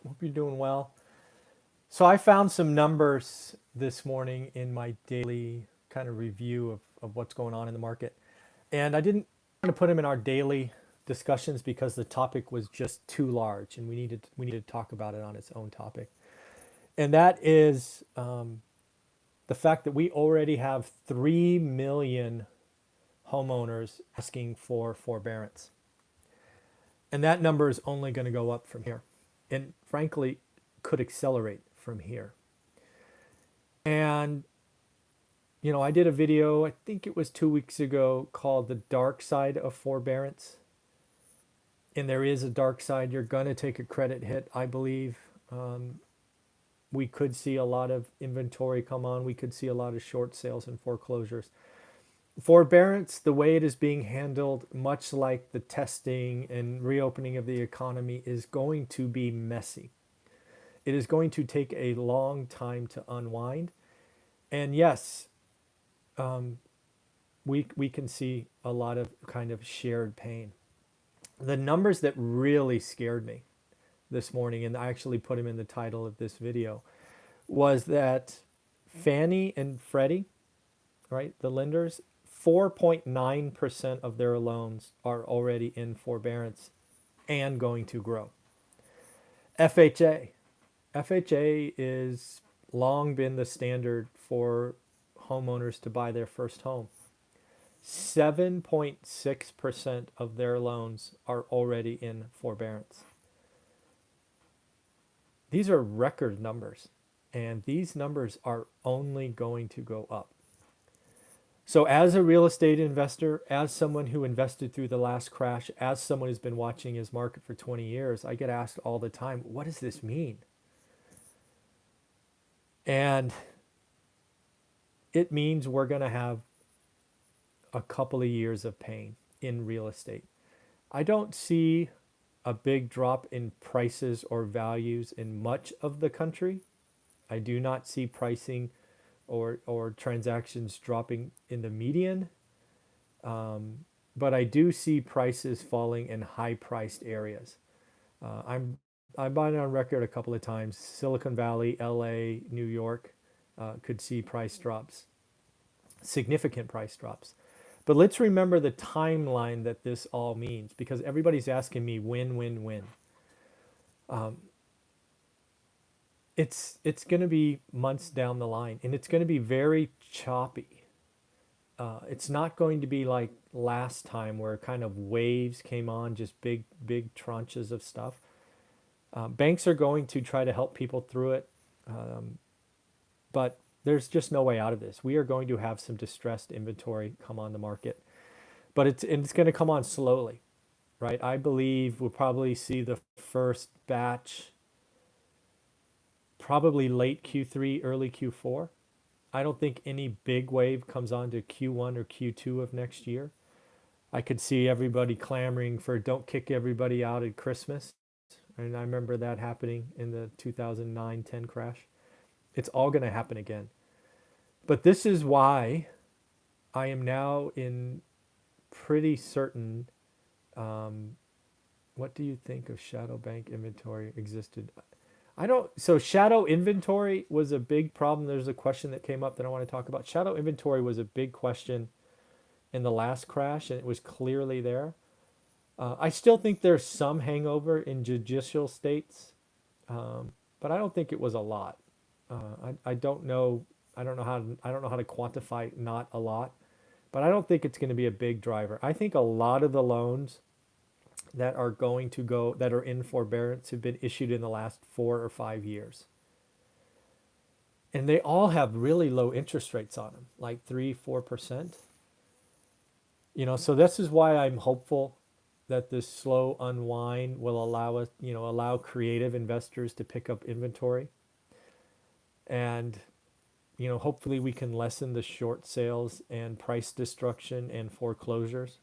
Hope you're doing well. So I found some numbers this morning in my daily kind of review of what's going on in the market. And I didn't want to put them in our daily discussions because the topic was just too large and we needed to talk about it on its own topic. And that is the fact that we already have 3 million homeowners asking for forbearance. And that number is only going to go up from here. And frankly, could accelerate from here. And, I did a video, I think it was 2 weeks ago, called The Dark Side of Forbearance. And there is a dark side. You're going to take a credit hit, I believe. We could see a lot of inventory come on. We could see a lot of short sales and foreclosures. Forbearance, the way it is being handled, much like the testing and reopening of the economy, is going to be messy. It is going to take a long time to unwind. And yes, we can see a lot of kind of shared pain. The numbers that really scared me this morning, and I actually put them in the title of this video, was that Fannie and Freddie, right, the lenders, 4.9% of their loans are already in forbearance and going to grow. FHA. FHA is long been the standard for homeowners to buy their first home. 7.6% of their loans are already in forbearance. These are record numbers, and these numbers are only going to go up. So as a real estate investor, as someone who invested through the last crash, as someone who's been watching his market for 20 years, I get asked all the time, what does this mean? And it means we're going to have a couple of years of pain in real estate. I don't see a big drop in prices or values in much of the country. I do not see pricing or transactions dropping in the median. But I do see prices falling in high priced areas. I've been on record a couple of times. Silicon Valley, LA, New York could see price drops, significant price drops. But let's remember the timeline that this all means, because everybody's asking me when. It's going to be months down the line, and it's going to be very choppy. It's not going to be like last time where kind of waves came on, just big tranches of stuff. Banks are going to try to help people through it, but there's just no way out of this. We are going to have some distressed inventory come on the market, but it's going to come on slowly, right? I believe we'll probably see the first batch probably late Q3, early Q4. I don't think any big wave comes on to Q1 or Q2 of next year. I could see everybody clamoring for don't kick everybody out at Christmas. And I remember that happening in the 2009-10 crash. It's all going to happen again. But this is why I am now in pretty certain. What do you think of shadow bank inventory existed? I don't. So shadow inventory was a big problem. There's a question that came up that I want to talk about. Shadow inventory was a big question in the last crash, and it was clearly there. I still think there's some hangover in judicial states, but I don't think it was a lot. I don't know. I don't know how to quantify not a lot, but I don't think it's going to be a big driver. I think a lot of the loans that are going to go that are in forbearance have been issued in the last 4 or 5 years, and they all have really low interest rates on them, like 3-4%. So this is why I'm hopeful that this slow unwind will allow us, allow creative investors to pick up inventory. And, hopefully we can lessen the short sales and price destruction and foreclosures.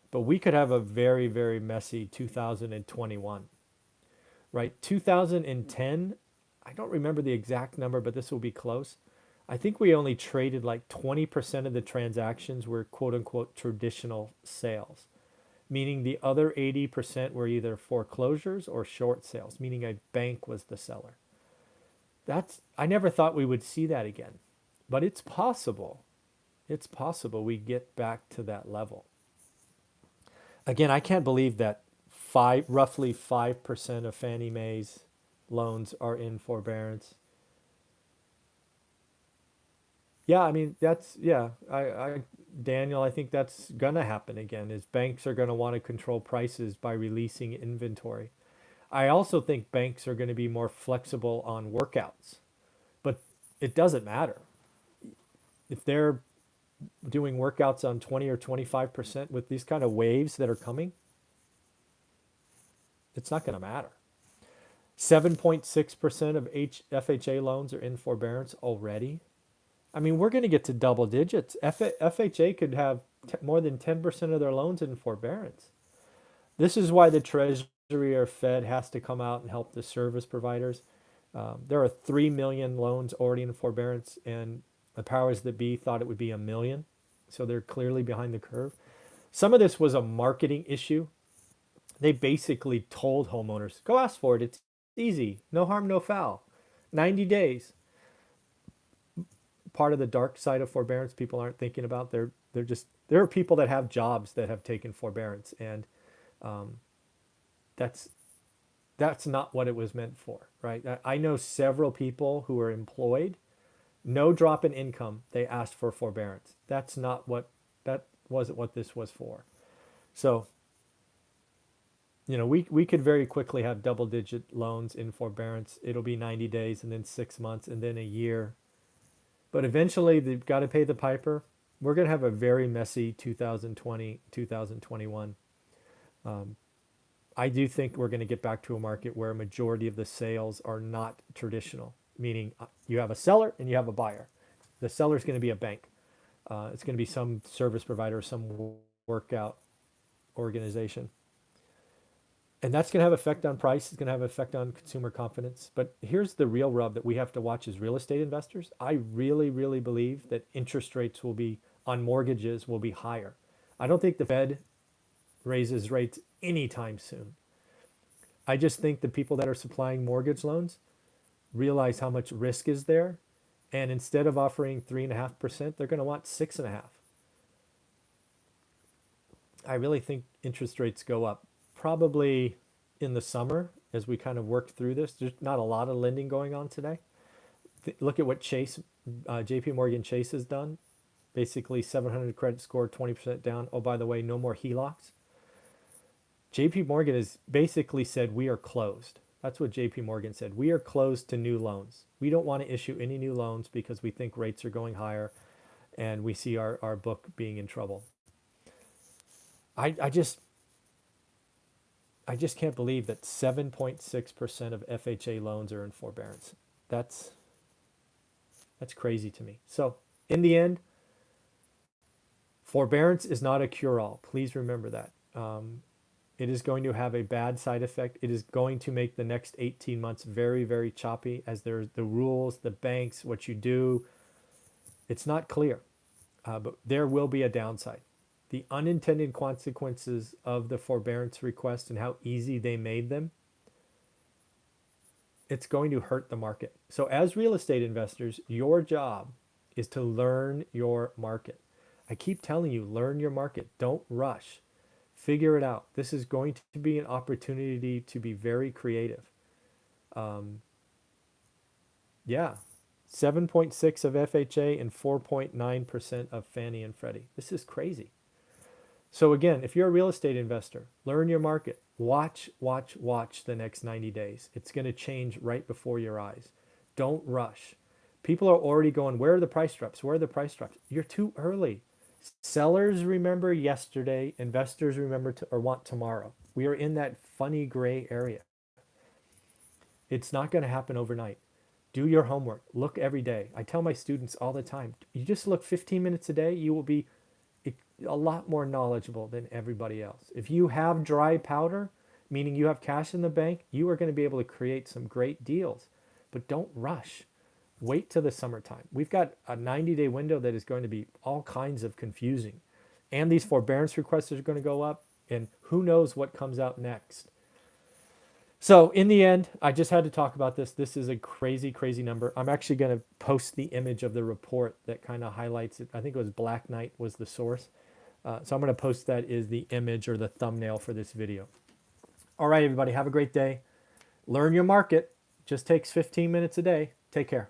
But we could have a very, very messy 2021, right? 2010, I don't remember the exact number, but this will be close. I think we only traded like 20% of the transactions were quote unquote traditional sales. meaning the other 80% were either foreclosures or short sales, meaning a bank was the seller. I never thought we would see that again, but it's possible. It's possible we get back to that level. Again, I can't believe that roughly 5% of Fannie Mae's loans are in forbearance. Yeah, I mean yeah. Daniel, I think that's gonna happen again. Is banks are gonna want to control prices by releasing inventory. I also think banks are going to be more flexible on workouts, but it doesn't matter if they're doing workouts on 20 or 25% with these kind of waves that are coming. It's not going to matter. 7.6% of FHA loans are in forbearance already. I mean, we're going to get to double digits. FHA could have more than 10% of their loans in forbearance. This is why the Treasury or Fed has to come out and help the service providers. There are 3 million loans already in forbearance, and the powers that be thought it would be a million. So they're clearly behind the curve. Some of this was a marketing issue. They basically told homeowners, go ask for it. It's easy. No harm, no foul. 90 days. Part of the dark side of forbearance people aren't thinking about. There are people that have jobs that have taken forbearance, and that's not what it was meant for, right? I know several people who are employed, no drop in income, they asked for forbearance. That wasn't what this was for. So, we could very quickly have double digit loans in forbearance. It'll be 90 days and then 6 months and then a year. But eventually they've got to pay the piper. We're going to have a very messy 2020, 2021. I do think we're going to get back to a market where a majority of the sales are not traditional, meaning you have a seller and you have a buyer. The seller is going to be a bank. It's going to be some service provider, some workout organization. And that's going to have effect on price. It's going to have effect on consumer confidence. But here's the real rub that we have to watch as real estate investors. I really, really believe that interest rates on mortgages will be higher. I don't think the Fed raises rates anytime soon. I just think the people that are supplying mortgage loans realize how much risk is there. And instead of offering 3.5%, they're going to want 6.5%. I really think interest rates go up probably in the summer as we kind of work through this. There's not a lot of lending going on today. Look at what JP Morgan Chase has done. Basically 700 credit score, 20% down. Oh, by the way, no more HELOCs. JP Morgan has basically said we are closed. That's what JP Morgan said. We are closed to new loans. We don't want to issue any new loans because we think rates are going higher and we see our book being in trouble. I just can't believe that 7.6% of FHA loans are in forbearance. That's crazy to me. So in the end, forbearance is not a cure-all. Please remember that. It is going to have a bad side effect. It is going to make the next 18 months very, very choppy as there's the rules, the banks, what you do. It's not clear, but there will be a downside. The unintended consequences of the forbearance request and how easy they made them, it's going to hurt the market. So as real estate investors, your job is to learn your market. I keep telling you, learn your market. Don't rush. Figure it out. This is going to be an opportunity to be very creative. Yeah, 7.6 of FHA and 4.9% of Fannie and Freddie. This is crazy. So again, if you're a real estate investor, learn your market. Watch the next 90 days. It's going to change right before your eyes. Don't rush. People are already going, where are the price drops? Where are the price drops? You're too early. Sellers remember yesterday, investors remember or want tomorrow. We are in that funny gray area. It's not going to happen overnight. Do your homework. Look every day. I tell my students all the time, you just look 15 minutes a day, you will be a lot more knowledgeable than everybody else. If you have dry powder, meaning you have cash in the bank, you are going to be able to create some great deals. But don't rush. Wait till the summertime. We've got a 90-day window that is going to be all kinds of confusing. And these forbearance requests are going to go up. And who knows what comes out next. So in the end, I just had to talk about this. This is a crazy, crazy number. I'm actually going to post the image of the report that kind of highlights it. I think it was Black Knight was the source. So I'm going to post that as the image or the thumbnail for this video. All right, everybody, have a great day. Learn your market. Just takes 15 minutes a day. Take care.